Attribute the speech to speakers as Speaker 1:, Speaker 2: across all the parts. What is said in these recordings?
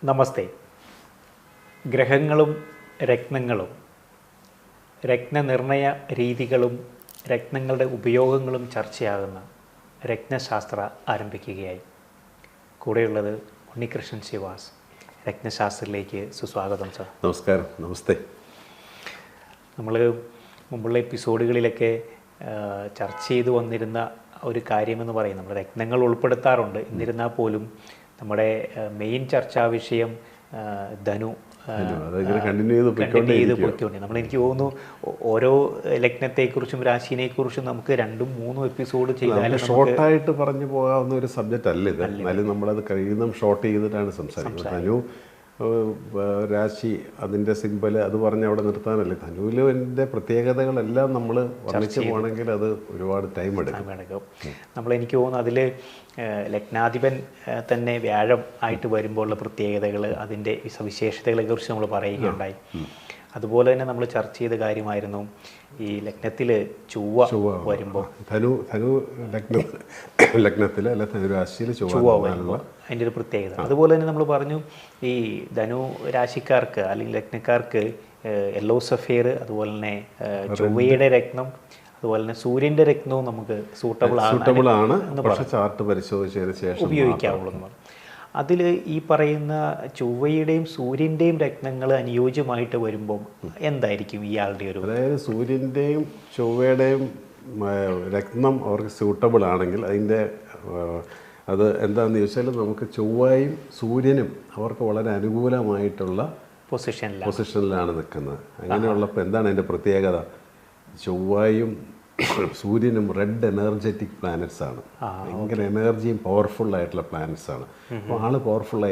Speaker 1: നമസ്തേ. ഗ്രഹങ്ങളും രത്നങ്ങളും രത്നനിർണയ രീതികളും രത്നങ്ങളുടെ ഉപയോഗങ്ങളും ചർച്ചയാകുന്ന രത്നശാസ്ത്ര ആരംഭിക്കുകയായി. കൂടെയുള്ളത് ഉണ്ണികൃഷ്ണൻ ശിവാസ്. രത്നശാസ്ത്രത്തിലേക്ക് സുസ്വാഗതം സർ.
Speaker 2: നമസ്കാരം. നമസ്തേ.
Speaker 1: നമ്മൾ മുമ്പുള്ള എപ്പിസോഡുകളിലൊക്കെ ചർച്ച ചെയ്തു വന്നിരുന്ന ഒരു കാര്യമെന്ന് പറയുന്നത് നമ്മൾ രത്നങ്ങൾ ഉൾപ്പെടുത്താറുണ്ട്. എന്നിരുന്നാൽ പോലും നമ്മുടെ മെയിൻ ചർച്ചാ വിഷയം ധനു കണ്ടിന്യൂ ചെയ്ത് പോയിക്കൊണ്ട് നമ്മൾ എനിക്ക് തോന്നുന്നു ഓരോ ലഗ്നത്തെക്കുറിച്ചും രാശിനെക്കുറിച്ചും നമുക്ക് 2-3 എപ്പിസോഡ് ചെയ്താലും
Speaker 2: ഷോർട്ടായിട്ട് പറഞ്ഞു പോകാവുന്ന ഒരു സബ്ജക്റ്റ് അല്ല ഇത്. എന്നാലും നമ്മളത് കഴിയുന്ന ഷോർട്ട് ചെയ്തിട്ടാണ് സംസാരിക്കുന്നത്. ധനു രാശി, അതിൻ്റെ സിമ്പൽ അത് പറഞ്ഞ് അവിടെ നിർത്താനല്ലേ. ധനുവിൻ്റെ പ്രത്യേകതകളെല്ലാം നമ്മൾ വർണ്ണിച്ച് പോകണമെങ്കിൽ അത് ഒരുപാട് ടൈം എടുക്കും.
Speaker 1: നമ്മൾ എനിക്ക് തോന്നുന്നു അതിൽ ലഗ്നാധിപൻ തന്നെ വ്യാഴം ആയിട്ട് വരുമ്പോഴുള്ള പ്രത്യേകതകൾ, അതിൻ്റെ സവിശേഷതകളെക്കുറിച്ച് നമ്മൾ പറയുകയുണ്ടായി. അതുപോലെ തന്നെ നമ്മൾ ചർച്ച ചെയ്ത കാര്യമായിരുന്നു ഈ ലഗ്നത്തിൽ ചൊവ്വ വരുമ്പോൾ
Speaker 2: ധനു ലഗ്നത്തിൽ അല്ല ധനുരാശിയിൽ
Speaker 1: ചൊവ്വ വരുമ്പോൾ അതിൻ്റെ ഒരു പ്രത്യേകത. അതുപോലെ തന്നെ നമ്മൾ പറഞ്ഞു ഈ ധനു രാശിക്കാർക്ക് അല്ലെങ്കിൽ ലഗ്നക്കാർക്ക് യെല്ലോ സഫയർ, അതുപോലെ തന്നെ ചൊവ്വയുടെ രത്നം, അതുപോലെ തന്നെ സൂര്യൻ്റെ രത്നവും നമുക്ക് സൂട്ടബിൾ ആണ്
Speaker 2: ചാർട്ട് പരിശോധിച്ചതിന് ശേഷം
Speaker 1: ഉപയോഗിക്കാവുള്ളൂ എന്ന് പറഞ്ഞു. അതിൽ ഈ പറയുന്ന ചൊവ്വയുടെയും സൂര്യൻ്റെയും രത്നങ്ങൾ അനുയോജ്യമായിട്ട് വരുമ്പം എന്തായിരിക്കും ഇയാളുടെ ഒരു,
Speaker 2: അതായത് സൂര്യൻ്റെയും ചൊവ്വയുടെയും രത്നം അവർക്ക് സൂട്ടബിൾ ആണെങ്കിൽ അതിൻ്റെ അത് എന്താണെന്ന് ചോദിച്ചാൽ നമുക്ക് ചൊവ്വയും സൂര്യനും അവർക്ക് വളരെ അനുകൂലമായിട്ടുള്ള പൊസിഷനിലാണ് നിൽക്കുന്നത്. അങ്ങനെയുള്ളപ്പോൾ എന്താണ് അതിൻ്റെ പ്രത്യേകത? ചൊവ്വയും സൂര്യനും റെഡ് എനർജറ്റിക് പ്ലാനറ്റ്സ് ആണ്. ഭയങ്കര എനർജിയും പവർഫുൾ ആയിട്ടുള്ള പ്ലാനറ്റ്സ് ആണ്. അപ്പോൾ ആള് പവർഫുൾ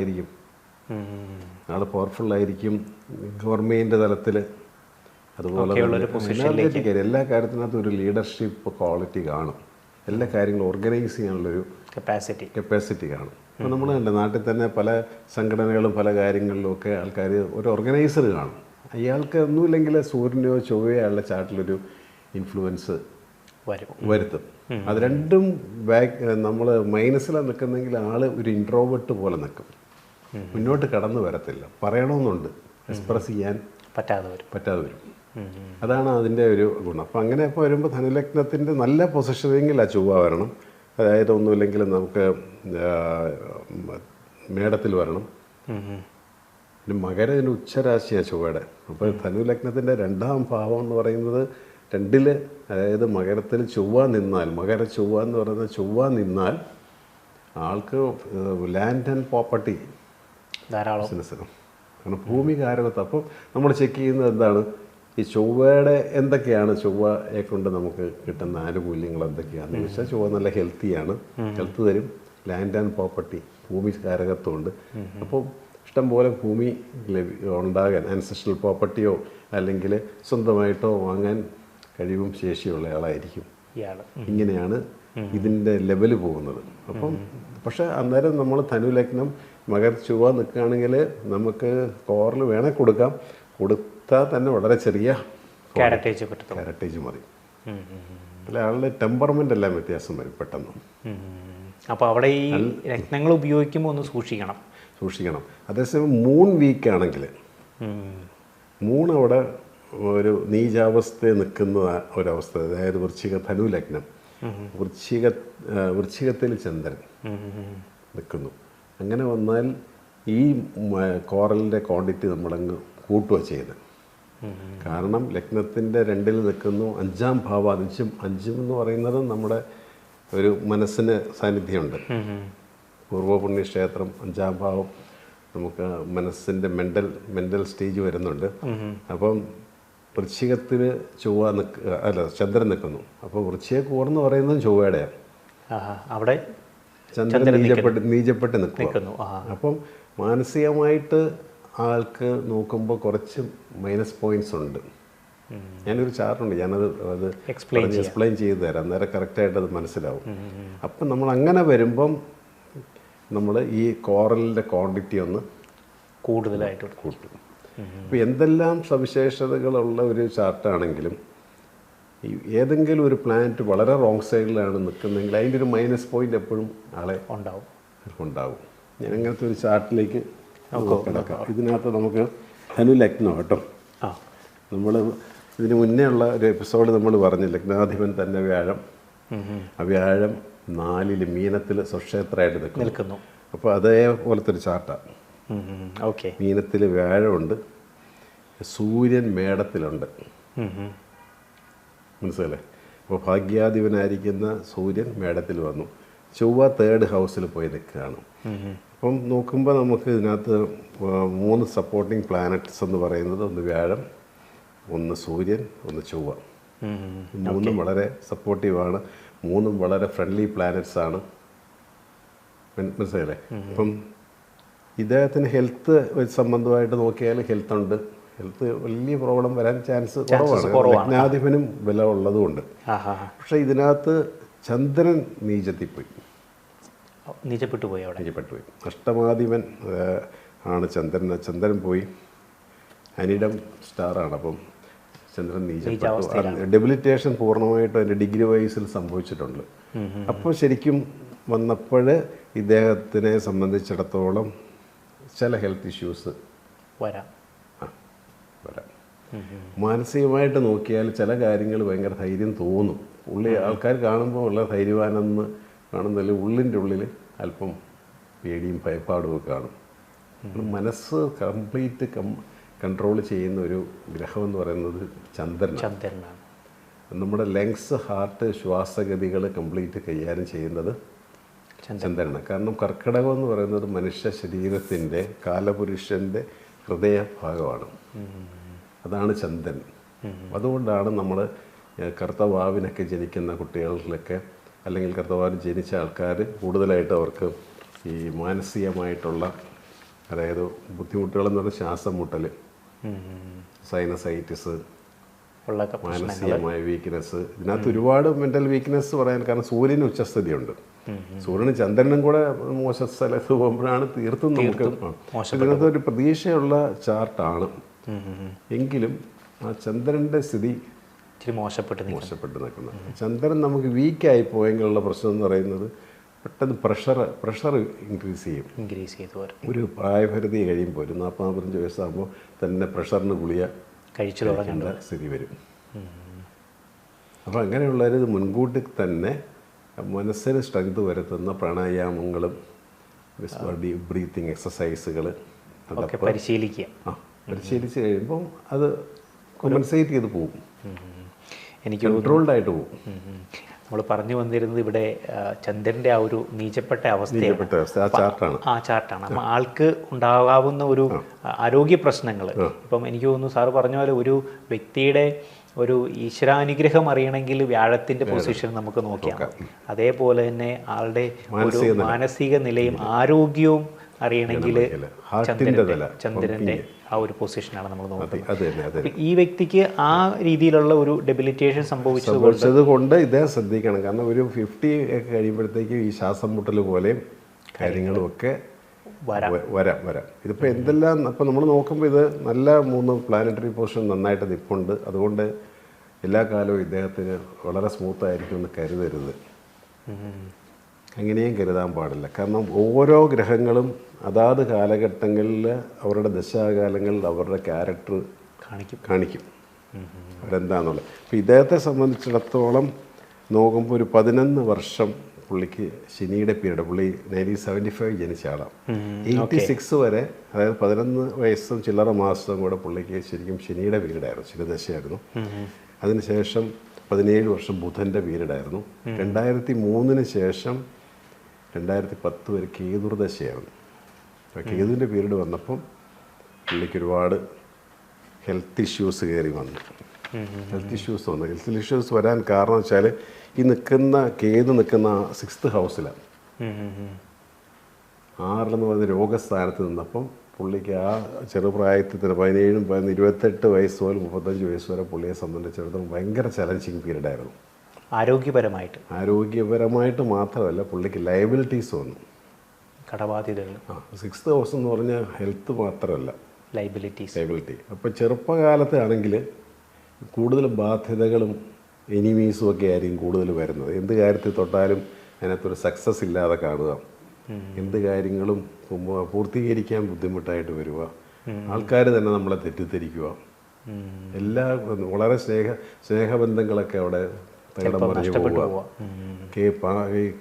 Speaker 2: ആയിരിക്കും ഗവൺമെൻറ് തലത്തിൽ. അതുപോലെ എനർജറ്റിക് എല്ലാ കാര്യത്തിനകത്തും ഒരു ലീഡർഷിപ്പ് ക്വാളിറ്റി കാണും. എല്ലാ കാര്യങ്ങളും ഓർഗനൈസ് ചെയ്യാനുള്ളൊരു കപ്പാസിറ്റി കാണും. അപ്പോൾ നമ്മൾ കണ്ട നാട്ടിൽ തന്നെ പല സംഘടനകളും പല കാര്യങ്ങളിലും ഒക്കെ ആൾക്കാർ ഒരു ഓർഗനൈസർ കാണും. അയാൾക്ക് ഒന്നുമില്ലെങ്കിൽ സൂര്യനെയോ ചൊവ്വയോ അയാളുടെ ചാർട്ടിലൊരു ഇൻഫ്ലുവൻസ് വരുത്തും. അത് രണ്ടും നമ്മൾ മൈനസിലാണ് നിൽക്കുന്നെങ്കിൽ ആള് ഒരു ഇൻട്രോവേർട്ട് പോലെ നിൽക്കും, മുന്നോട്ട് കടന്നു വരത്തില്ല. പറയണമെന്നുണ്ട്, എക്സ്പ്രസ് ചെയ്യാൻ പറ്റാതെ വരും. അതാണ് അതിൻ്റെ ഒരു ഗുണം. അപ്പം അങ്ങനെ ഇപ്പോൾ വരുമ്പോൾ ധനുലഗ്നത്തിൻ്റെ നല്ല പൊസിഷനിങ്ങിൽ ആ ചൊവ്വ വരണം. അതായത് ഒന്നുമില്ലെങ്കിൽ നമുക്ക് മേടത്തിൽ വരണം. പിന്നെ മകരത്തിന് ഉച്ചരാശിയാണ് ചൊവ്വയുടെ. അപ്പോൾ ധനുലഗ്നത്തിൻ്റെ 2ാം ഭാവം എന്ന് പറയുന്നത് 2, അതായത് മകരത്തിൽ ചൊവ്വ നിന്നാൽ, മകര ചൊവ്വ എന്ന് പറയുന്ന ചൊവ്വ നിന്നാൽ ആൾക്ക് ലാൻഡ് ആൻഡ് പ്രോപ്പർട്ടി ബിസിനസ്സിനും, കാരണം ഭൂമി കാരകത്വം. അപ്പം നമ്മൾ ചെക്ക് ചെയ്യുന്നത് എന്താണ്, ഈ ചൊവ്വയുടെ എന്തൊക്കെയാണ് ചൊവ്വയെ കൊണ്ട് നമുക്ക് കിട്ടുന്ന ആനുകൂല്യങ്ങൾ എന്തൊക്കെയാണെന്ന് ചോദിച്ചാൽ ചൊവ്വ നല്ല ഹെൽത്തിയാണ്, ഹെൽത്ത് തരും, ലാൻഡ് ആൻഡ് പ്രോപ്പർട്ടി ഭൂമി കാരകത്വമുണ്ട്. അപ്പോൾ ഇഷ്ടംപോലെ ഭൂമി ഉണ്ടാകാൻ, ആൻസെസ്ട്രൽ പ്രോപ്പർട്ടിയോ അല്ലെങ്കിൽ സ്വന്തമായിട്ടോ വാങ്ങാൻ കഴിവും ശേഷിയുള്ള ആളായിരിക്കും. ഇങ്ങനെയാണ് ഇതിൻ്റെ ലെവല് പോകുന്നത്. അപ്പം പക്ഷേ അന്നേരം നമ്മൾ ധനുലഗ്നം മകര ചൊവ്വ നിൽക്കുകയാണെങ്കിൽ നമുക്ക് കോറിൽ വേണേൽ കൊടുത്താൽ തന്നെ വളരെ ചെറിയ കാരറ്റേജ് മതി. അല്ല, ആളുടെ ടെമ്പർമെൻ്റ് എല്ലാം വ്യത്യാസം വരും പെട്ടെന്ന്.
Speaker 1: അപ്പോൾ അവിടെ ഈ രത്നങ്ങൾ ഉപയോഗിക്കുമ്പോൾ ഒന്ന് സൂക്ഷിക്കണം. അതേസമയം മൂൺ വീക്കാണെങ്കിൽ, മൂൺ അവിടെ ഒരു നീചാവസ്ഥയിൽ നിൽക്കുന്ന ഒരവസ്ഥ, അതായത് ധനു ലഗ്നം, വൃശ്ചികത്തിൽ ചന്ദ്രൻ നിൽക്കുന്നു. അങ്ങനെ വന്നാൽ ഈ കോറലിൻ്റെ ക്വാണ്ടിറ്റി നമ്മളങ്ങ് കൂട്ടുക ചെയ്യുന്നത്. കാരണം ലഗ്നത്തിൻ്റെ 2ൽ നിൽക്കുന്നു, 5ാം ഭാവം. 5 എന്ന് പറയുന്നത് നമ്മുടെ ഒരു മനസ്സിന് സാന്നിധ്യമുണ്ട്. പൂർവ്വപുണ്യക്ഷേത്രം 5ാം ഭാവം നമുക്ക് മനസ്സിൻ്റെ മെൻ്റൽ സ്റ്റേജ് വരുന്നുണ്ട്. അപ്പം വൃശ്ചികത്തിൽ ചന്ദ്രൻ നിൽക്കുന്നു. അപ്പോൾ വൃശ്ചിക കൂറെന്ന് പറയുന്നത് ചൊവ്വയുടെയാണ്. അവിടെ ചന്ദ്രൻ നീചപ്പെട്ട് നിൽക്കുന്നു. അപ്പം മാനസികമായിട്ട് ആൾക്ക് നോക്കുമ്പോൾ കുറച്ച് മൈനസ് പോയിന്റ്സ് ഉണ്ട്. ഞാനൊരു ചാർട്ടുണ്ട്, അത് എക്സ്പ്ലെയിൻ ചെയ്തു തരാം, അന്നേരം കറക്റ്റായിട്ട് അത് മനസ്സിലാവും. അപ്പം നമ്മൾ അങ്ങനെ വരുമ്പം നമ്മൾ ഈ കോറലിൻ്റെ ക്വാണ്ടിറ്റി ഒന്ന് കൂടുതലായിട്ട്
Speaker 2: കൂട്ടും. ഇപ്പോൾ എന്തെല്ലാം സവിശേഷതകളുള്ള ഒരു ചാർട്ടാണെങ്കിലും ഏതെങ്കിലും ഒരു പ്ലാനറ്റ് വളരെ റോങ് സൈഡിലാണ് നിൽക്കുന്നതെങ്കിൽ അതിൻ്റെ ഒരു മൈനസ് പോയിന്റ് എപ്പോഴും ആളെ ഉണ്ടാവും. ഞാൻ അങ്ങനത്തെ ഒരു ചാർട്ടിലേക്ക് കിടക്കാം. ഇതിനകത്ത് നമുക്ക് ധനു ലഗ്നം കേട്ടോ. നമ്മൾ ഇതിന് മുന്നേ ഉള്ള ഒരു എപ്പിസോഡ് നമ്മൾ പറഞ്ഞു ലഗ്നാധിപൻ തന്നെ വ്യാഴം. ആ വ്യാഴം 4 മീനത്തിൽ സ്വക്ഷേത്രമായിട്ട് നിൽക്കുന്നു. അപ്പോൾ അതേപോലത്തെ ഒരു ചാർട്ടാണ്.
Speaker 3: ഓക്കെ.
Speaker 2: മീനത്തിൽ വ്യാഴമുണ്ട്, സൂര്യൻ മേടത്തിലുണ്ട്. മനസ്സിലല്ലേ? അപ്പോൾ ഭാഗ്യാധിപനായിരിക്കുന്ന സൂര്യൻ മേടത്തിൽ വന്നു, ചൊവ്വ 3rd ഹൗസിൽ പോയി നിൽക്കുകയാണ്. അപ്പം നോക്കുമ്പോൾ നമുക്ക് ഇതിനകത്ത് 3 സപ്പോർട്ടിങ് പ്ലാനറ്റ്സ് എന്ന് പറയുന്നത്, ഒന്ന് വ്യാഴം, ഒന്ന് സൂര്യൻ, ഒന്ന് ചൊവ്വ. 3 വളരെ സപ്പോർട്ടീവാണ്, 3 വളരെ ഫ്രണ്ട്ലി പ്ലാനറ്റ്സ് ആണ്. മനസ്സിലല്ലേ? അപ്പം ഇദ്ദേഹത്തിന് ഹെൽത്ത് സംബന്ധമായിട്ട് നോക്കിയാൽ ഹെൽത്ത് ഉണ്ട്. ഹെൽത്ത് വലിയ പ്രോബ്ലം വരാൻ ചാൻസ് കുറവാണ്, ലഗ്നാധിപനും ബല ഉള്ളതുകൊണ്ട്. പക്ഷേ ഇതിനകത്ത് ചന്ദ്രൻ നീചപ്പെട്ടു പോയി. അഷ്ടമാധിപൻ ആണ് ചന്ദ്രൻ. ചന്ദ്രൻ പോയി, അനിടം സ്റ്റാറാണ്. അപ്പം ചന്ദ്രൻ നീചപ്പെട്ടു. ഡെബിലിറ്റേഷൻ പൂർണ്ണമായിട്ട് അതിൻ്റെ ഡിഗ്രി വൈസിൽ സംഭവിച്ചിട്ടുണ്ട്. അപ്പോൾ ശരിക്കും വന്നപ്പോൾ ഇദ്ദേഹത്തിനെ സംബന്ധിച്ചിടത്തോളം ചില ഹെൽത്ത് ഇഷ്യൂസ് വരാം. മാനസികമായിട്ട് നോക്കിയാൽ ചില കാര്യങ്ങൾ ഭയങ്കര ധൈര്യം തോന്നും. ആൾക്കാർ കാണുമ്പോൾ ഉള്ള ധൈര്യവാനെന്ന് കാണുന്നതിൽ ഉള്ളിൻ്റെ ഉള്ളിൽ അല്പം പേടിയും ഭയപ്പാടും ഒക്കെ കാണും. മനസ്സ് കംപ്ലീറ്റ് കൺട്രോൾ ചെയ്യുന്ന ഒരു ഗ്രഹം എന്ന് പറയുന്നത് ചന്ദ്രനാണ്. നമ്മുടെ ലങ്സ്, ഹാർട്ട്, ശ്വാസഗതികൾ കംപ്ലീറ്റ് കൈകാര്യം ചെയ്യുന്നത് ചന്ദ്രനാണ്. കാരണം കർക്കിടകം എന്ന് പറയുന്നത് മനുഷ്യ ശരീരത്തിൻ്റെ, കാലപുരുഷൻ്റെ ഹൃദയഭാഗമാണ്. അതാണ് ചന്ദ്രൻ. അതുകൊണ്ടാണ് നമ്മൾ കർത്തവാവിനൊക്കെ ജനിക്കുന്ന കുട്ടികളിലൊക്കെ, അല്ലെങ്കിൽ കർത്തവാവിന് ജനിച്ച ആൾക്കാർ കൂടുതലായിട്ട് അവർക്ക് ഈ മാനസികമായിട്ടുള്ള, അതായത് ബുദ്ധിമുട്ടുകളെന്ന് പറഞ്ഞാൽ ശ്വാസം മുട്ടൽ, സൈനസൈറ്റിസ്, മാനസികമായ വീക്ക്നെസ്. ഇതിനകത്ത് ഒരുപാട് മെൻ്റൽ വീക്ക്നെസ് പറയാൻ, കാരണം സൂര്യന് ഉച്ചസ്ഥിതിയുണ്ട്. സൂര്യനും ചന്ദ്രനും കൂടെ മോശ സ്ഥലത്ത് പോകുമ്പോഴാണ് തീർത്തും നമുക്ക് ഇതിനകത്ത് ഒരു പ്രതീക്ഷയുള്ള ചാർട്ടാണ്. എങ്കിലും ആ ചന്ദ്രൻ്റെ സ്ഥിതി മോശപ്പെട്ട് നിൽക്കുന്നത്. ചന്ദ്രൻ നമുക്ക് വീക്കായി പോയെങ്കിലുള്ള പ്രശ്നം എന്ന് പറയുന്നത് പെട്ടെന്ന് പ്രഷർ ഇൻക്രീസ് ചെയ്യും. ഒരു പ്രായപരിധി കഴിയുമ്പോൾ, ഒരു 40-45 വയസ്സാകുമ്പോൾ തന്നെ പ്രഷറിന് ഗുളിക കഴിച്ചു തുടങ്ങേണ്ട സ്ഥിതി വരും. അപ്പോൾ അങ്ങനെയുള്ളവർ ഇത് മുൻകൂട്ടി തന്നെ മനസ്സിന് സ്ട്രെങ്ത് വരുത്തുന്ന പ്രാണായാമങ്ങളും ബ്രീത്തിങ് എക്സസൈസുകൾ അതൊക്കെ പരിശീലിച്ച് കഴിയുമ്പം അത് കോമ്പൻസേറ്റ് ചെയ്ത് പോകും, എനിക്ക് കൺട്രോൾഡായിട്ട് പോകും.
Speaker 3: നമ്മൾ പറഞ്ഞു വന്നിരുന്നത് ഇവിടെ ചന്ദ്രൻ്റെ ആ ഒരു നീചപ്പെട്ട അവസ്ഥയാണ്, ആ ചാർട്ടാണ്. അപ്പം ആൾക്ക് ഉണ്ടാകാവുന്ന ഒരു ആരോഗ്യ പ്രശ്നങ്ങൾ, ഇപ്പം എനിക്ക് തോന്നുന്നു സാറ് പറഞ്ഞ പോലെ ഒരു വ്യക്തിയുടെ ഒരു ഈശ്വരാനുഗ്രഹം അറിയണമെങ്കിൽ വ്യാഴത്തിൻ്റെ പൊസിഷൻ നമുക്ക് നോക്കിയാൽ, അതേപോലെ തന്നെ ആളുടെ ഒരു മാനസിക നിലയും ആരോഗ്യവും അറിയണമെങ്കിൽ ചന്ദ്രൻ്റെ ആ ഒരു പൊസിഷനാണ് നമ്മൾ നോക്കുന്നത്. ഈ വ്യക്തിക്ക് ആ രീതിയിലുള്ള ഒരു ഡെബിലിറ്റേഷൻ
Speaker 2: സംഭവിച്ചത് കൊണ്ട് ഇദ്ദേഹം ശ്രദ്ധിക്കണം. കാരണം ഒരു 50 ഒക്കെ കഴിയുമ്പോഴത്തേക്കും ഈ ശ്വാസം മുട്ടൽ പോലെയും കാര്യങ്ങളും ഒക്കെ വരാം. ഇതിപ്പോൾ എന്തെല്ലാം, അപ്പോൾ നമ്മൾ നോക്കുമ്പോൾ ഇത് നല്ല 3 പ്ലാനറ്ററി പൊസിഷൻ നന്നായിട്ട് നിൽപ്പുണ്ട്. അതുകൊണ്ട് എല്ലാ കാലവും ഇദ്ദേഹത്തിന് വളരെ സ്മൂത്തായിരിക്കും എന്ന് കരുതരുത്. അങ്ങനെയും കരുതാൻ പാടില്ല. കാരണം ഓരോ ഗ്രഹങ്ങളും അതാത് കാലഘട്ടങ്ങളിൽ അവരുടെ ദശാകാലങ്ങളിൽ അവരുടെ ക്യാരക്ടർ കാണിക്കും അവരെന്താണെന്നുള്ളത്. അപ്പോൾ ഇദ്ദേഹത്തെ സംബന്ധിച്ചിടത്തോളം നോക്കുമ്പോൾ ഒരു 11 വർഷം പുള്ളിക്ക് ശനിയുടെ പീരീഡ്, പുള്ളി 1975 ജനിച്ച ആളാണ്. 86 വരെ, അതായത് 11 വയസ്സും ചില്ലറ മാസവും കൂടെ പുള്ളിക്ക് ശരിക്കും ശനിയുടെ പീരീഡായിരുന്നു, ശനിദശയായിരുന്നു. അതിനുശേഷം 17 വർഷം ബുധൻ്റെ പീരീഡായിരുന്നു. 2003 ശേഷം 2010 വരെ കേതുർദശയായിരുന്നു. അപ്പോൾ കേതുവിൻ്റെ പീരീഡ് വന്നപ്പം പുള്ളിക്ക് ഒരുപാട് ഹെൽത്ത് ഇഷ്യൂസ് കയറി വന്നു. ഹെൽത്ത് ഇഷ്യൂസ് വരാൻ കാരണം വെച്ചാൽ ഈ കേതു നിൽക്കുന്ന 6th ഹൗസിലാണ്. 6 പറയുന്ന രോഗസ്ഥാനത്ത് നിന്നപ്പം പുള്ളിക്ക് ആ ചെറുപ്രായത്തിൽ തന്നെ 17, 28 വയസ്സ് മുതൽ 35 വയസ്സ് വരെ പുള്ളിയെ സംബന്ധിച്ചിടത്തോളം ഭയങ്കര ചലഞ്ചിങ് പീരീഡായിരുന്നു. ആരോഗ്യപരമായിട്ട് മാത്രമല്ല, പുള്ളിക്ക് ലയബിലിറ്റീസ് വന്നു, കടബാധ്യതകൾ. 6th ഹൗസ് എന്ന് പറഞ്ഞാൽ ഹെൽത്ത് മാത്രമല്ല, ലയബിലിറ്റി. അപ്പോൾ ചെറുപ്പകാലത്ത് ആണെങ്കിൽ കൂടുതൽ ബാധ്യതകളും എനിമീസും ഒക്കെ ആയിരിക്കും കൂടുതൽ വരുന്നത്. എന്ത് കാര്യത്തിൽ തൊട്ടാലും അതിനകത്തൊരു സക്സസ് ഇല്ലാതെ കാണുക, എന്ത് കാര്യങ്ങളും പൂർത്തീകരിക്കാൻ ബുദ്ധിമുട്ടായിട്ട് വരിക, ആൾക്കാർ തന്നെ നമ്മളെ തെറ്റിദ്ധരിക്കുക, എല്ലാ വളരെ സ്നേഹബന്ധങ്ങളൊക്കെ അവിടെ തകിടം മറിഞ്ഞു പോവുക.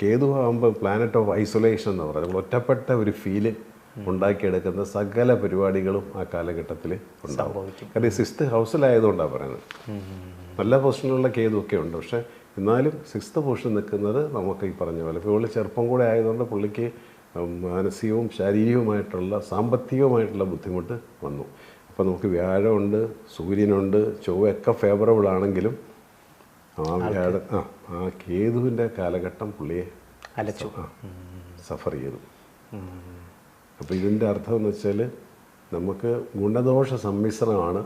Speaker 2: കേതു ആകുമ്പോൾ പ്ലാനറ്റ് ഓഫ് ഐസൊലേഷൻ എന്ന് പറയുന്നത് നമ്മൾ ഒറ്റപ്പെട്ട ഒരു ഫീല് ഉണ്ടാക്കിയെടുക്കുന്ന സകല പരിപാടികളും ആ കാലഘട്ടത്തിൽ ഉണ്ടാവും. കാരണം ഈ 6th ഹൗസിലായതുകൊണ്ടാണ് പറയുന്നത്. നല്ല പൊസിഷനിലുള്ള കേതുവൊക്കെ ഉണ്ട്, പക്ഷേ എന്നാലും 6th പൊസിഷൻ നിൽക്കുന്നത് നമുക്ക് ഈ പറഞ്ഞ പോലെ ഇപ്പോൾ പുള്ളി ചെറുപ്പം കൂടെ ആയതുകൊണ്ട് പുള്ളിക്ക് മാനസികവും ശാരീരികവുമായിട്ടുള്ള സാമ്പത്തികവുമായിട്ടുള്ള ബുദ്ധിമുട്ട് വന്നു. അപ്പോൾ നമുക്ക് വ്യാഴമുണ്ട്, സൂര്യനുണ്ട്, ചൊവ്വയൊക്കെ ഫേവറബിൾ ആണെങ്കിലും ആ കേതുവിൻ്റെ കാലഘട്ടം പുള്ളിയെ
Speaker 3: അലച്ചു,
Speaker 2: സഫർ ചെയ്തു. അപ്പോൾ ഇതിൻ്റെ അർത്ഥം എന്ന് വെച്ചാൽ നമുക്ക് ഗുണദോഷ സമ്മിശ്രമാണ്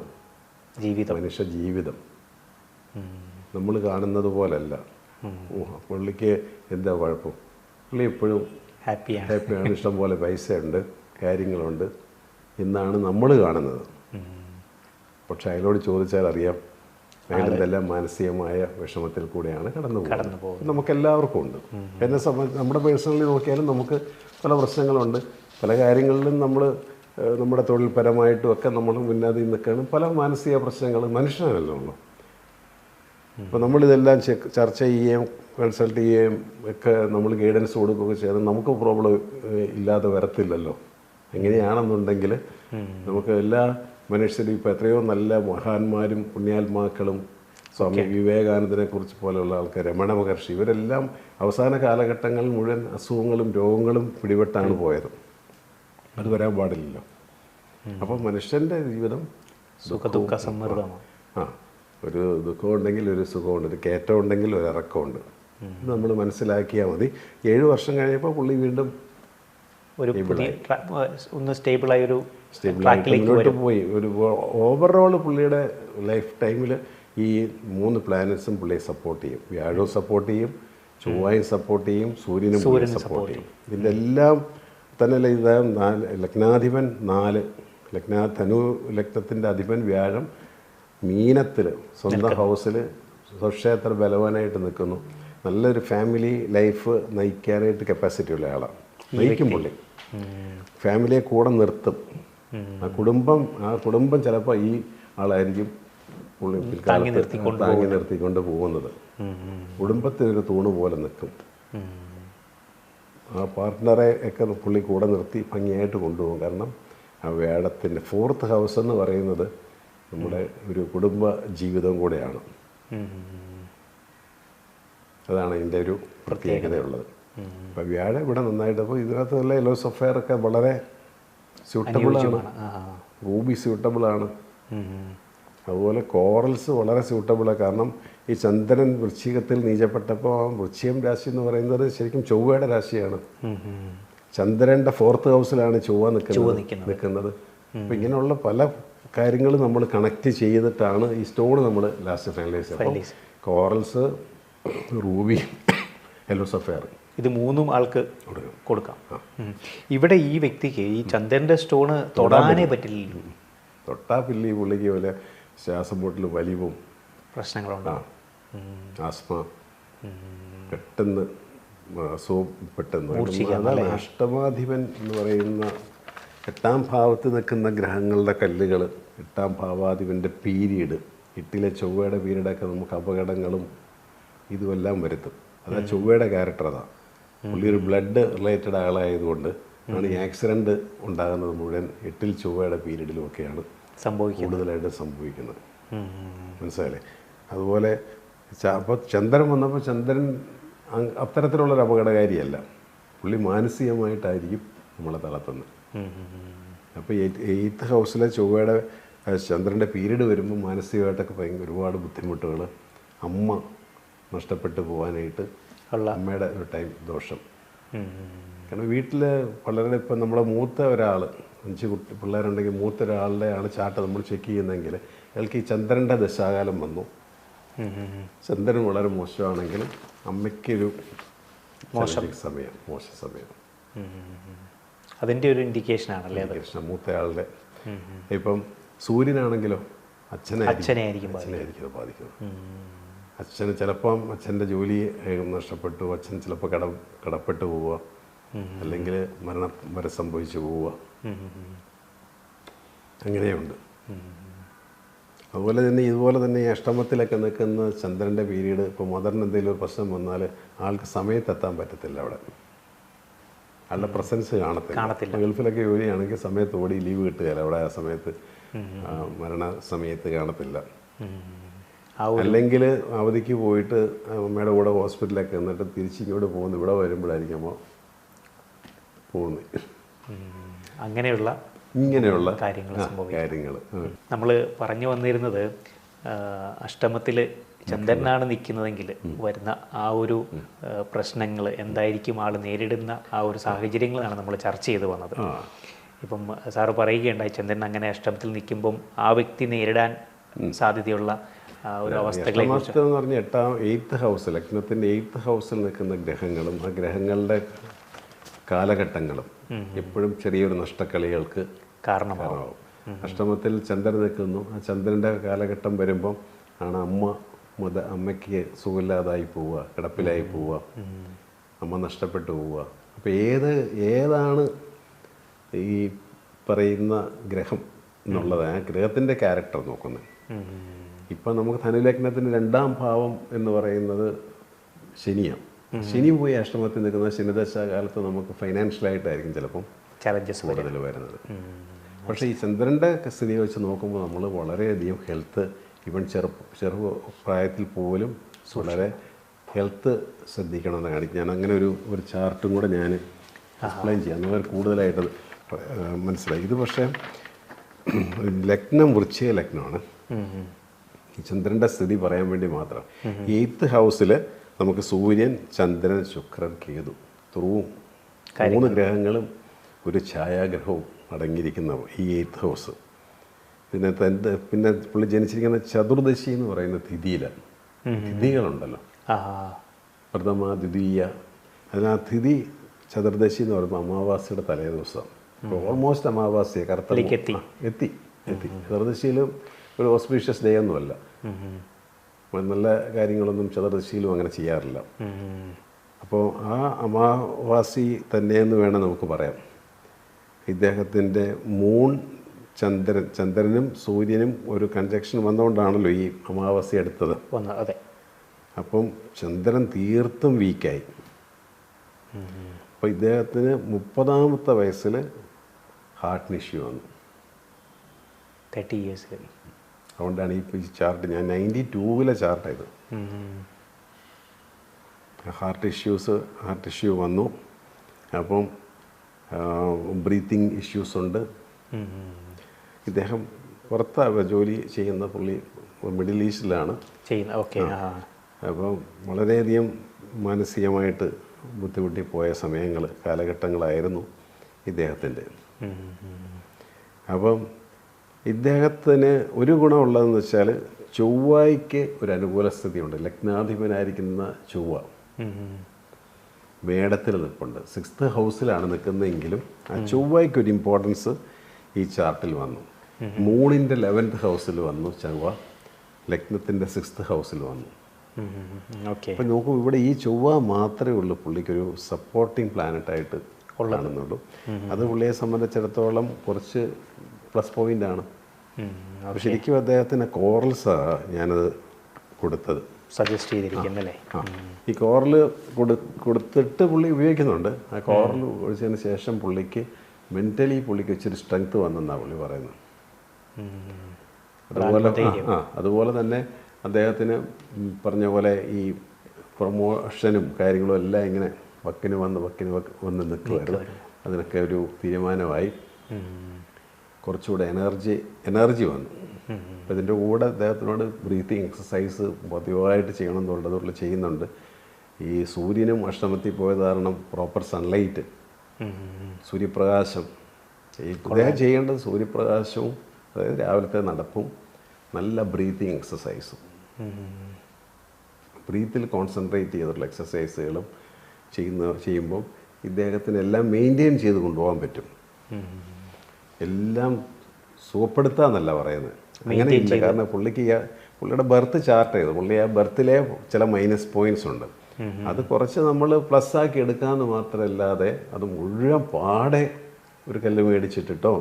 Speaker 2: മനുഷ്യ ജീവിതം. നമ്മൾ കാണുന്നത് പോലല്ല. പുള്ളിക്ക് എന്താ കുഴപ്പം? പുള്ളി എപ്പോഴും ഹാപ്പിയാണ്, ഇഷ്ടം പോലെ പൈസയുണ്ട്, കാര്യങ്ങളുണ്ട് എന്നാണ് നമ്മൾ കാണുന്നത്. പക്ഷെ അയാളോട് ചോദിച്ചാൽ അറിയാം അയാളെന്തെല്ലാം മാനസികമായ വിഷമത്തിൽ കൂടെയാണ് കടന്നു പോകുന്നത്. നമുക്കെല്ലാവർക്കും ഉണ്ട്. എന്നെ സംബന്ധിച്ച് നമ്മുടെ പേഴ്സണലി നോക്കിയാലും നമുക്ക് പല പ്രശ്നങ്ങളുണ്ട്. പല കാര്യങ്ങളിലും നമ്മൾ നമ്മുടെ തൊഴിൽപരമായിട്ടും ഒക്കെ നമ്മൾ മുന്നാതി നിൽക്കുകയാണ്. പല മാനസിക പ്രശ്നങ്ങൾ മനുഷ്യനല്ലോ ഉള്ളൂ. അപ്പോൾ നമ്മളിതെല്ലാം ചർച്ച ചെയ്യുകയും കൺസൾട്ട് ചെയ്യുകയും ഒക്കെ നമ്മൾ ഗൈഡൻസ് കൊടുക്കുകയൊക്കെ ചെയ്താൽ നമുക്ക് പ്രോബ്ലം ഇല്ലാതെ വരത്തില്ലല്ലോ. എങ്ങനെയാണെന്നുണ്ടെങ്കിൽ നമുക്ക് എല്ലാ മനുഷ്യരും ഇപ്പോൾ എത്രയോ നല്ല മഹാന്മാരും പുണ്യാത്മാക്കളും സ്വാമി വിവേകാനന്ദനെ കുറിച്ച് പോലെയുള്ള ആൾക്കാർ, രമണ മഹർഷി, ഇവരെല്ലാം അവസാന കാലഘട്ടങ്ങളിൽ മുഴുവൻ അസുഖങ്ങളും രോഗങ്ങളും പിടിപെട്ടാണ് പോയത്. അത് വരാൻ പാടില്ലല്ലോ. അപ്പോൾ മനുഷ്യൻ്റെ ജീവിതം
Speaker 3: സുഖദുഃഖ സമ്മർദ്ദമാണ്.
Speaker 2: ഒരു ദുഃഖമുണ്ടെങ്കിൽ ഒരു സുഖമുണ്ട്, ഒരു കയറ്റം ഉണ്ടെങ്കിൽ ഒരു ഇറക്കമുണ്ട്. ഇത് നമ്മൾ മനസ്സിലാക്കിയാൽ മതി. 7 വർഷം കഴിഞ്ഞപ്പോൾ പുള്ളി വീണ്ടും
Speaker 3: ഒന്ന് സ്റ്റേബിളായി ഒരു
Speaker 2: മുന്നോട്ട് പോയി. ഒരു ഓവറോൾ പുള്ളിയുടെ ലൈഫ് ടൈമിൽ ഈ 3 പ്ലാനറ്റ്സും പുള്ളിയെ സപ്പോർട്ട് ചെയ്യും. വ്യാഴവും സപ്പോർട്ട് ചെയ്യും, ചൊവ്വയും സപ്പോർട്ട് ചെയ്യും, സൂര്യനും സപ്പോർട്ട് ചെയ്യും. ഇതിൻ്റെ എല്ലാം തന്നെ ഇത് ലഗ്നാധിപൻ 4 ധനു ലഗ്നത്തിൻ്റെ അധിപൻ വ്യാഴം മീനത്തിൽ സ്വന്തം ഹൗസിൽ സ്വക്ഷേത്ര ബലവാനായിട്ട് നിൽക്കുന്നു. നല്ലൊരു ഫാമിലി ലൈഫ് നയിക്കാനായിട്ട് കപ്പാസിറ്റി ഉള്ള ആളാണ്. നയിക്കും പുള്ളി. ഫാമിലിയെ കൂടെ നിർത്തും. ആ കുടുംബം ചിലപ്പോൾ ഈ ആളായിരിക്കും പുള്ളി താങ്ങി നിർത്തിക്കൊണ്ട് പോകുന്നത്. കുടുംബത്തിനൊരു തൂണ് പോലെ നിൽക്കും. ആ പാർട്ട്ണറെ ഒക്കെ പുള്ളി കൂടെ നിർത്തി ഭംഗിയായിട്ട് കൊണ്ടുപോകും. കാരണം ആ വേടത്തിൻ്റെ 4th ഹൗസ് എന്ന് പറയുന്നത് നമ്മുടെ ഒരു കുടുംബ ജീവിതം കൂടെയാണ്. അതാണ് ഇതിൻ്റെ ഒരു പ്രത്യേകതയുള്ളത്. അപ്പോൾ വ്യാഴം ഇവിടെ നന്നായിട്ട്, അപ്പോൾ ഇതിനകത്തുള്ള എലോസ് ഓഫ് ഫെയർ ഒക്കെ വളരെ സ്യൂട്ടബിളാണ്. റൂബി സ്യൂട്ടബിളാണ്. അതുപോലെ കോറൽസ് വളരെ സ്യൂട്ടബിളാണ്. കാരണം ഈ ചന്ദ്രൻ വൃശ്ചികത്തിൽ നീചപ്പെട്ടപ്പോൾ വൃശ്ചികം രാശി എന്ന് പറയുന്നത് ശരിക്കും ചൊവ്വയുടെ രാശിയാണ്. ചന്ദ്രൻ്റെ 4th ഹൗസിലാണ് ചൊവ്വ നിൽക്കുന്നത്. അപ്പോൾ ഇങ്ങനെയുള്ള പല കാര്യങ്ങൾ നമ്മൾ കണക്ട് ചെയ്തിട്ടാണ് ഈ സ്റ്റോൺ നമ്മൾ ലാസ്റ്റ് ഫൈനലൈസ് ചെയ്യുന്നത്. കോറൽസ്, റൂബി, എലോസ് ഓഫ് ഫെയർ,
Speaker 3: ഇത് 3 ആൾക്ക് കൊടുക്കാം. ഇവിടെ ഈ വ്യക്തിക്ക് ഈ ചന്ദ്രൻ്റെ സ്റ്റോണ് തൊടാനേ പറ്റില്ല.
Speaker 2: തൊട്ടാ പിള്ളി പുള്ളിക്ക് പോലെ ശ്വാസം മുട്ടൽ, വലിവും
Speaker 3: പ്രശ്നങ്ങളുണ്ടാകും.
Speaker 2: ആസ്മ, പെട്ടെന്ന് അതാണ് അഷ്ടമാധിപൻ എന്ന് പറയുന്ന 8ാം ഭാവത്ത് നിൽക്കുന്ന ഗ്രഹങ്ങളുടെ കല്ലുകൾ. 8ാം ഭാവാധിപൻ്റെ പീരീഡ്, 8ലെ ചൊവ്വയുടെ പീരീഡൊക്കെ നമുക്ക് അപകടങ്ങളും ഇതുമെല്ലാം വരുത്തും. അതാ ചൊവ്വയുടെ ക്യാരക്ടർ. അതാണ് പുള്ളി ഒരു ബ്ലഡ് റിലേറ്റഡ് ആളായതുകൊണ്ട് ആണ് ഈ ആക്സിഡൻറ്റ് ഉണ്ടാകുന്നത് മുഴുവൻ 8ൽ ചൊവ്വയുടെ പീരീഡിലുമൊക്കെയാണ് കൂടുതലായിട്ട് സംഭവിക്കുന്നത്. മനസ്സിലായില്ലേ? അതുപോലെ അപ്പോൾ ചന്ദ്രൻ വന്നപ്പോൾ ചന്ദ്രൻ അത്തരത്തിലുള്ളൊരു അപകടകാരിയല്ല. പുള്ളി മാനസികമായിട്ടായിരിക്കും നമ്മളെ തളർത്തുന്നത്. അപ്പോൾ 8th ഹൗസിലെ ചൊവ്വയുടെ ചന്ദ്രൻ്റെ പീരീഡ് വരുമ്പോൾ മാനസികമായിട്ടൊക്കെ ഒരുപാട് ബുദ്ധിമുട്ടുകൾ, അമ്മ നഷ്ടപ്പെട്ടു പോകാനായിട്ട് അമ്മയുടെ ഒരു ടൈം ദോഷം. കാരണം വീട്ടിൽ വളരെ ഇപ്പം നമ്മളെ മൂത്ത ഒരാൾ 5 പിള്ളേരുണ്ടെങ്കിൽ മൂത്ത ഒരാളുടെയാണ് ചാർട്ട് നമ്മൾ ചെക്ക് ചെയ്യുന്നതെങ്കിൽ അയാൾക്ക് ഈ ചന്ദ്രൻ്റെ ദശാകാലം വന്നു. ചന്ദ്രൻ വളരെ മോശമാണെങ്കിലും അമ്മയ്ക്കൊരു മോശ സമയം.
Speaker 3: അതിൻ്റെ ഒരു ഇൻഡിക്കേഷൻ ആണല്ലേ?
Speaker 2: മൂത്തയാളുടെ. ഇപ്പം സൂര്യനാണെങ്കിലോ അച്ഛനായിരിക്കും ബാധിക്കുന്നത്. അച്ഛന് ചിലപ്പം അച്ഛൻ്റെ ജോലി നഷ്ടപ്പെട്ടു, അച്ഛൻ ചിലപ്പോൾ കടപ്പെട്ടു പോവുക, അല്ലെങ്കിൽ മരണം വരെ സംഭവിച്ചു പോവുക, അങ്ങനെയുണ്ട്. അതുപോലെ തന്നെ ഇതുപോലെ തന്നെ ഈ അഷ്ടമത്തിലൊക്കെ നിൽക്കുന്ന ചന്ദ്രൻ്റെ പീരീഡ്, ഇപ്പോൾ മദറിന് എന്തെങ്കിലും ഒരു പ്രശ്നം വന്നാൽ ആൾക്ക് സമയത്തെത്താൻ പറ്റത്തില്ല, അവിടെ ആളുടെ പ്രസൻസ് കാണത്തില്ല. ഗൾഫിലൊക്കെ ജോലിയാണെങ്കിൽ സമയത്ത് ഓടി ലീവ് കിട്ടുകയില്ല, അവിടെ ആ സമയത്ത് മരണ സമയത്ത് കാണത്തില്ല. അല്ലെങ്കിൽ അവധിക്ക് പോയിട്ട് അമ്മയുടെ കൂടെ ഹോസ്പിറ്റലൊക്കെ എന്നിട്ട് തിരിച്ചിങ്ങോട്ട് പോകുന്നു, ഇവിടെ വരുമ്പോഴായിരിക്കും അമ്മ പോകുന്നത്. ഇങ്ങനെയുള്ള കാര്യങ്ങൾ
Speaker 3: നമ്മൾ പറഞ്ഞു വന്നിരുന്നത് അഷ്ടമത്തിൽ ചന്ദ്രനാണ് നിൽക്കുന്നതെങ്കിൽ വരുന്ന ആ ഒരു പ്രശ്നങ്ങൾ എന്തായിരിക്കും ആൾ നേരിടുന്ന ആ ഒരു സാഹചര്യങ്ങളാണ് നമ്മൾ ചർച്ച ചെയ്ത് വന്നത്. ഇപ്പം സാറ് പറയുകയുണ്ടായി ചന്ദ്രൻ അങ്ങനെ അഷ്ടമത്തിൽ നിൽക്കുമ്പം ആ വ്യക്തി നേരിടാൻ സാധ്യതയുള്ള ഒരു അവസ്ഥകളെ
Speaker 2: എന്ന് പറഞ്ഞാൽ 8th ഹൗസ്, ലഗ്നത്തിൻ്റെ 8th ഹൗസിൽ നിൽക്കുന്ന ഗ്രഹങ്ങളും ആ ഗ്രഹങ്ങളുടെ കാലഘട്ടങ്ങളും എപ്പോഴും ചെറിയൊരു നഷ്ടക്കളികൾക്ക് കാരണമാവും. അഷ്ടമത്തിൽ ചന്ദ്രൻ നിൽക്കുന്നു, ആ ചന്ദ്രൻ്റെ കാലഘട്ടം വരുമ്പം ആണ് അമ്മയ്ക്ക് സുഖമില്ലാതായി പോവുക, കിടപ്പിലായി പോവുക, അമ്മ നഷ്ടപ്പെട്ടു പോവുക. അപ്പോൾ ഏതാണ് ഈ പറയുന്ന ഗ്രഹം എന്നുള്ളത്, ആ ഗ്രഹത്തിൻ്റെ ക്യാരക്ടർ നോക്കുന്നത്. ഇപ്പം നമുക്ക് ധനുലഗ്നത്തിൻ്റെ 2ാം ഭാവം എന്ന് പറയുന്നത് ശനിയാണ്. ശനി പോയി അഷ്ടമത്തിൽ നിൽക്കുന്ന ശനിദശ കാലത്ത് നമുക്ക് ഫൈനാൻഷ്യലായിട്ടായിരിക്കും ചിലപ്പം ചലഞ്ചസ് കൂടുതൽ വരുന്നത്. പക്ഷേ ഈ ചന്ദ്രൻ്റെ സ്ഥിതി വെച്ച് നോക്കുമ്പോൾ നമ്മൾ വളരെയധികം ഹെൽത്ത്, ഈവൻ ചെറുപ്രായത്തിൽ പോലും വളരെ ഹെൽത്ത് ശ്രദ്ധിക്കണമെന്ന് കാണിക്കും. ഞാൻ അങ്ങനെ ഒരു ചാർട്ടും കൂടെ ഞാൻ എക്സ്പ്ലെയിൻ ചെയ്യാം, എന്നാൽ കൂടുതലായിട്ട് മനസ്സിലായി. ഇത് പക്ഷേ ലഗ്നം വൃശ്ചിക ലഗ്നമാണ്. ഈ ചന്ദ്രൻ്റെ സ്ഥിതി പറയാൻ വേണ്ടി മാത്രം. 8th ഹൗസിൽ നമുക്ക് സൂര്യൻ, ചന്ദ്രൻ, ശുക്രൻ, കേതു, 3 ഗ്രഹങ്ങളും ഒരു ഛായാഗ്രഹവും അടങ്ങിയിരിക്കുന്ന ഈ 8th ഹൗസ്. പിന്നെ പുള്ളി ജനിച്ചിരിക്കുന്ന ചതുർദശി എന്ന് പറയുന്ന തിഥിയിലാണ്. തിഥികളുണ്ടല്ലോ, പ്രഥമ, ദ്വിതീയ. അതിനാ തിഥി ചതുർദശി എന്ന് പറയുമ്പോൾ അമാവാസിയുടെ തലേ ദിവസം, ഓൾമോസ്റ്റ് അമാവാസിയെ എത്തി. ചതുർദശിയിലും ഒരു ഓസ്പീഷ്യസ് ഡേ ഒന്നുമല്ല, നല്ല കാര്യങ്ങളൊന്നും ചതുർദശിയിലും അങ്ങനെ ചെയ്യാറില്ല. അപ്പോൾ ആ അമാവാസി തന്നെയെന്ന് വേണം നമുക്ക് പറയാം. ഇദ്ദേഹത്തിൻ്റെ മൂൺ ചന്ദ്രനും സൂര്യനും ഒരു കൺജക്ഷൻ വന്നുകൊണ്ടാണല്ലോ ഈ അമാവാസി എടുത്തത്. അപ്പം ചന്ദ്രൻ തീർത്തും വീക്കായി. അപ്പോൾ ഇദ്ദേഹത്തിന് 30ാമത്തെ വയസ്സിൽ ഹാർട്ടിന് ഇഷ്യൂ വന്നു.
Speaker 3: 30 ഇയേഴ്സിൽ.
Speaker 2: അതുകൊണ്ടാണ് ഈ ചാർട്ട് ഞാൻ 92-ലെ ചാർട്ടായത്. ഹാർട്ട് ഇഷ്യൂ വന്നു. അപ്പം ബ്രീത്തിങ് ഇഷ്യൂസ് ഉണ്ട്. ഇദ്ദേഹം പുറത്ത് ജോലി ചെയ്യുന്ന പുള്ളി മിഡിൽ ഈസ്റ്റിലാണ് ചെയ്യുന്നത്. അപ്പം വളരെയധികം മാനസികമായിട്ട് ബുദ്ധിമുട്ടി പോയ കാലഘട്ടങ്ങളായിരുന്നു ഇദ്ദേഹത്തിൻ്റെ. അപ്പം ഇദ്ദേഹത്തിന് ഒരു ഗുണമുള്ളതെന്ന് വെച്ചാൽ ചൊവ്വായ്ക്ക് ഒരു അനുകൂല സ്ഥിതിയുണ്ട്. ലഗ്നാധിപനായിരിക്കുന്ന ചൊവ്വ മേടത്തിൽ നിൽപ്പുണ്ട്. 6th ഹൗസിലാണ് നിൽക്കുന്നതെങ്കിലും ആ ചൊവ്വയ്ക്കൊരു ഇമ്പോർട്ടൻസ് ഈ ചാർട്ടിൽ വന്നു. മൂണിൻ്റെ 11th ഹൗസിൽ വന്നു ചൊവ്വ, ലഗ്നത്തിൻ്റെ 6th ഹൗസിൽ വന്നു. അപ്പം നോക്കൂ, ഇവിടെ ഈ ചൊവ്വ മാത്രമേ ഉള്ളൂ പുള്ളിക്കൊരു സപ്പോർട്ടിങ് പ്ലാനറ്റായിട്ട് കാണുന്നുള്ളൂ. അത് പുള്ളിയെ സംബന്ധിച്ചിടത്തോളം കുറച്ച് പ്ലസ് പോയിൻ്റാണ്. അപ്പോൾ ശരിക്കും അദ്ദേഹത്തിന് കോറൽസാണ് ഞാനത് കൊടുത്തത്,
Speaker 3: സജസ്റ്റ് ചെയ്തിരിക്കുന്നല്ലേ.
Speaker 2: ഈ കോറൽ കൊടുത്തിട്ട് പുള്ളി ഉപയോഗിക്കുന്നുണ്ട്. ആ കോറൽ ഒഴിച്ചതിന് ശേഷം പുള്ളിക്ക് മെൻ്റലി പുള്ളിക്ക് ഇച്ചിരി സ്ട്രെങ്ത് വന്നെന്നാണ് പുള്ളി പറയുന്നത്. അതുപോലെ തന്നെ അദ്ദേഹത്തിന് പറഞ്ഞ പോലെ ഈ പ്രൊമോഷനും കാര്യങ്ങളും എല്ലാം ഇങ്ങനെ വക്കിന് വന്ന് നിൽക്കുമായിരുന്നു. അതിനൊക്കെ ഒരു തീരുമാനമായി, കുറച്ചുകൂടെ എനർജി വന്നു. അപ്പോൾ ഇതിൻ്റെ കൂടെ അദ്ദേഹത്തിനോട് ബ്രീത്തിങ് എക്സസൈസ് പതിവായിട്ട് ചെയ്യണമെന്നുള്ളത് ചെയ്യുന്നുണ്ട്. ഈ സൂര്യനും അഷ്ടമത്തിൽ പോയത് കാരണം പ്രോപ്പർ സൺലൈറ്റ്, സൂര്യപ്രകാശം ഇദ്ദേഹം ചെയ്യേണ്ടത് സൂര്യപ്രകാശവും, അതായത് രാവിലത്തെ നടപ്പും നല്ല ബ്രീത്തിങ് എക്സസൈസും, ബ്രീത്തിൽ കോൺസെൻട്രേറ്റ് ചെയ്തിട്ടുള്ള എക്സസൈസുകളും ചെയ്യുമ്പോൾ ഇദ്ദേഹത്തിന് എല്ലാം മെയിൻറ്റെയിൻ ചെയ്ത് കൊണ്ടുപോകാൻ പറ്റും. എല്ലാം സുഖപ്പെടുത്താന്നല്ല പറയുന്നത്, അങ്ങനെയില്ല. കാരണം പുള്ളിയുടെ ബർത്ത് ചാർട്ട് ചെയ്ത് പുള്ളി ആ ബർത്തിലെ ചില മൈനസ് പോയിൻറ്റ്സ് ഉണ്ട്. അത് കുറച്ച് നമ്മൾ പ്ലസ് ആക്കി എടുക്കാമെന്ന് മാത്രമല്ലാതെ അത് മുഴുവൻ പാടെ ഒരു കല്ല് മേടിച്ചിട്ടിട്ടോ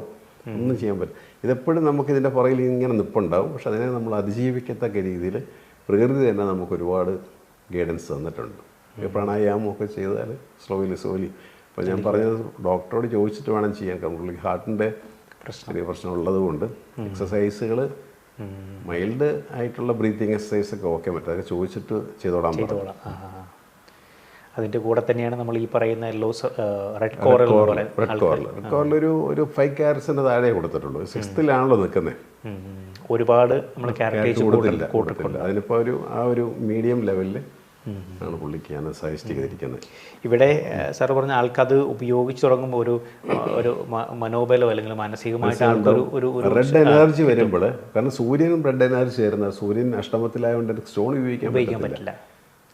Speaker 2: ഒന്നും ചെയ്യാൻ പറ്റും. ഇതെപ്പോഴും നമുക്കിതിൻ്റെ പുറകിൽ ഇങ്ങനെ നിൽപ്പുണ്ടാവും. പക്ഷെ അതിനെ നമ്മൾ അതിജീവിക്കത്തക്ക രീതിയിൽ പ്രകൃതി തന്നെ നമുക്ക് ഒരുപാട് ഗൈഡൻസ് തന്നിട്ടുണ്ട്. ഈ പ്രാണായാമമൊക്കെ ചെയ്താൽ സ്ലോലി ഇപ്പോൾ ഞാൻ പറഞ്ഞത് ഡോക്ടറോട് ചോദിച്ചിട്ട് വേണം ചെയ്യാൻ. കാരണം പുള്ളിക്ക് ഹാർട്ടിൻ്റെ ചെറിയ പ്രശ്നം ഉള്ളതുകൊണ്ട് എക്സസൈസുകൾ മൈൽഡ് ആയിട്ടുള്ള ബ്രീത്തിങ് എക്സസൈസൊക്കെ ഓക്കെ പറ്റും. അതൊക്കെ ചോദിച്ചിട്ട് ചെയ്തോളാം.
Speaker 3: അതിൻ്റെ കൂടെ തന്നെയാണ് നമ്മൾ ഈ പറയുന്ന റെഡ് കോറൽ
Speaker 2: ഒരു 5 ക്യാരറ്റ്സിൻ്റെ താഴെ കൊടുത്തിട്ടുള്ളൂ. 6th നിൽക്കുന്നത്.
Speaker 3: ഒരുപാട് നമ്മൾ
Speaker 2: കൊടുത്തില്ല. അതിനിപ്പോൾ ഒരു മീഡിയം ലെവലിൽ ആണ് പുള്ളിക്ക് ഞാൻ സജസ്റ്റ് ചെയ്തിരിക്കുന്നത്.
Speaker 3: ഇവിടെ സാർ പറഞ്ഞ ആൾക്കത് ഉപയോഗിച്ച് തുടങ്ങുമ്പോൾ ഒരു മനോബലം അല്ലെങ്കിൽ മാനസികമായിട്ട്
Speaker 2: റെഡ് എനർജി വരുമ്പോൾ, കാരണം സൂര്യനും റെഡ് എനർജി ചേരുന്നത്, സൂര്യൻ അഷ്ടമത്തിലായതുകൊണ്ട് സ്റ്റോൺ ഉപയോഗിക്കാൻ പറ്റില്ല.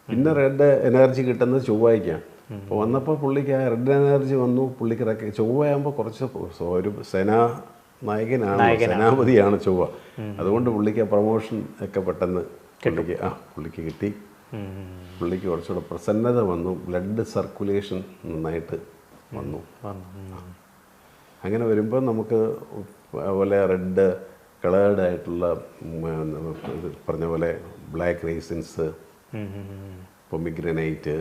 Speaker 2: പിന്നെ റെഡ് എനർജി കിട്ടുന്നത് ചൊവ്വായിക്കാണ്. അപ്പോൾ വന്നപ്പോൾ പുള്ളിക്ക് ആ റെഡ് എനർജി വന്നു. പുള്ളിക്ക് ചൊവ്വയാകുമ്പോൾ കുറച്ച് ഒരു സേനാപതിയാണ് ചൊവ്വ. അതുകൊണ്ട് പുള്ളിക്ക് പ്രൊമോഷൻ ഒക്കെ പെട്ടെന്ന് പുള്ളിക്ക് കിട്ടി. പുള്ളിക്ക് കുറച്ചുകൂടെ പ്രസന്നത വന്നു. ബ്ലഡ് സർക്കുലേഷൻ നന്നായിട്ട് വന്നു. അങ്ങനെ വരുമ്പോൾ നമുക്ക് അതുപോലെ റെഡ് കളേർഡ് ആയിട്ടുള്ള പറഞ്ഞ പോലെ ബ്ലാക്ക് റൈസിൻസ്, പൊമിഗ്രനൈറ്റ്,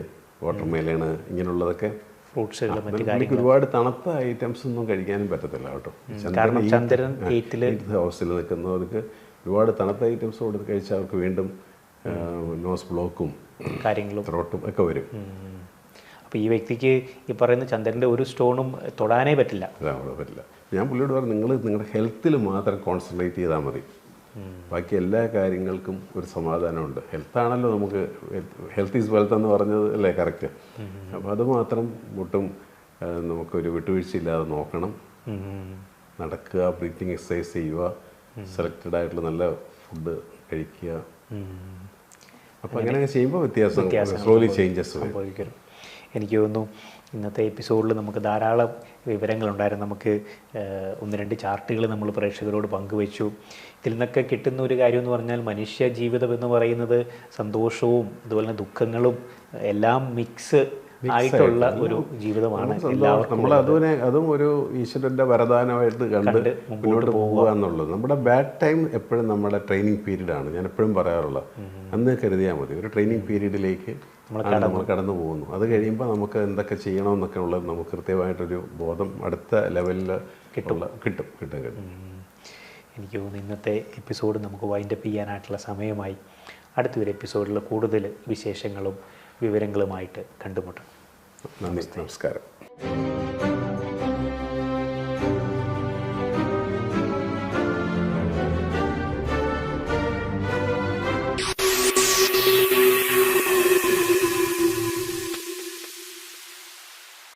Speaker 2: വാട്ടർമെലണ്, ഇങ്ങനെയുള്ളതൊക്കെ
Speaker 3: ഫ്രൂട്ട്സുകൾ
Speaker 2: പുള്ളിക്ക് ഒരുപാട് തണുത്ത ഐറ്റംസ് ഒന്നും കഴിക്കാനും പറ്റത്തില്ല കേട്ടോ.
Speaker 3: ചന്ദ്രൻ 8th
Speaker 2: ഹൗസിൽ നിൽക്കുന്നവർക്ക് ഒരുപാട് തണുത്ത ഐറ്റംസ് കൊടുത്ത് കഴിച്ചാൽ അവർക്ക് വീണ്ടും നോസ് ബ്ലോക്കും
Speaker 3: കാര്യങ്ങളും
Speaker 2: ത്രോട്ടും ഒക്കെ വരും.
Speaker 3: അപ്പോൾ ഈ വ്യക്തിക്ക് ഈ പറയുന്ന ചന്ദ്രൻ്റെ ഒരു സ്റ്റോണും തൊടാനേ പറ്റില്ല.
Speaker 2: ഞാൻ പുള്ളിയോട് പറഞ്ഞു, നിങ്ങളുടെ ഹെൽത്തിൽ മാത്രം കോൺസെൻട്രേറ്റ് ചെയ്താൽ മതി. ബാക്കി എല്ലാ കാര്യങ്ങൾക്കും ഒരു സമാധാനമുണ്ട്. ഹെൽത്താണല്ലോ നമുക്ക്, ഹെൽത്ത് ഈസ് വെൽത്ത് എന്ന് പറഞ്ഞത് അല്ലേ കറക്റ്റ്. അപ്പോൾ അത് മാത്രം ഒട്ടും നമുക്കൊരു വിട്ടുവീഴ്ചയില്ലാതെ നോക്കണം. നടക്കുക, ബ്രീത്തിങ് എക്സസൈസ് ചെയ്യുക, സെലക്റ്റഡ് ആയിട്ടുള്ള നല്ല ഫുഡ് കഴിക്കുക. അപ്പോൾ അങ്ങനെ ചെയ്യുമ്പോൾ വ്യത്യാസം സ്ലോലി ചേഞ്ചസ്
Speaker 3: സംഭവിക്കും. എനിക്ക് തോന്നുന്നു ഇന്നത്തെ എപ്പിസോഡിൽ നമുക്ക് ധാരാളം വിവരങ്ങളുണ്ടായിരുന്നു. നമുക്ക് 1-2 ചാർട്ടുകൾ നമ്മൾ പ്രേക്ഷകരോട് പങ്കുവച്ചു. ഇതിൽ നിന്നൊക്കെ കിട്ടുന്ന ഒരു കാര്യം എന്ന് പറഞ്ഞാൽ മനുഷ്യ ജീവിതം എന്ന് പറയുന്നത് സന്തോഷവും അതുപോലെ തന്നെ ദുഃഖങ്ങളും എല്ലാം മിക്സ് ആയിട്ടുള്ള ഒരു ജീവിതമാണ്.
Speaker 2: അതും ഒരു ഈശ്വരൻ്റെ വരദാനമായിട്ട് കണ്ട് മുന്നോട്ട് പോകുക എന്നുള്ളത്. നമ്മുടെ ബാഡ് ടൈം എപ്പോഴും നമ്മുടെ ട്രെയിനിങ് പീരീഡാണ്. ഞാൻ എപ്പോഴും പറയാറുള്ളത്, അന്ന് കരുതിയാൽ മതി. ഒരു ട്രെയിനിങ് പീരീഡിലേക്ക് നമ്മൾ കടന്നു പോകുന്നു. അത് കഴിയുമ്പോൾ നമുക്ക് എന്തൊക്കെ ചെയ്യണമെന്നൊക്കെ ഉള്ളത് നമുക്ക് കൃത്യമായിട്ടൊരു ബോധം അടുത്ത ലെവലിൽ കിട്ടും.
Speaker 3: എനിക്ക് തോന്നുന്നു ഇന്നത്തെ എപ്പിസോഡ് നമുക്ക് വൈൻഡപ്പ് ചെയ്യാനായിട്ടുള്ള സമയമായി. അടുത്തൊരു എപ്പിസോഡിൽ കൂടുതൽ വിശേഷങ്ങളും വിവരങ്ങളുമായിട്ട് കണ്ടുമുട്ടാം.
Speaker 2: നന്ദി, നമസ്കാരം.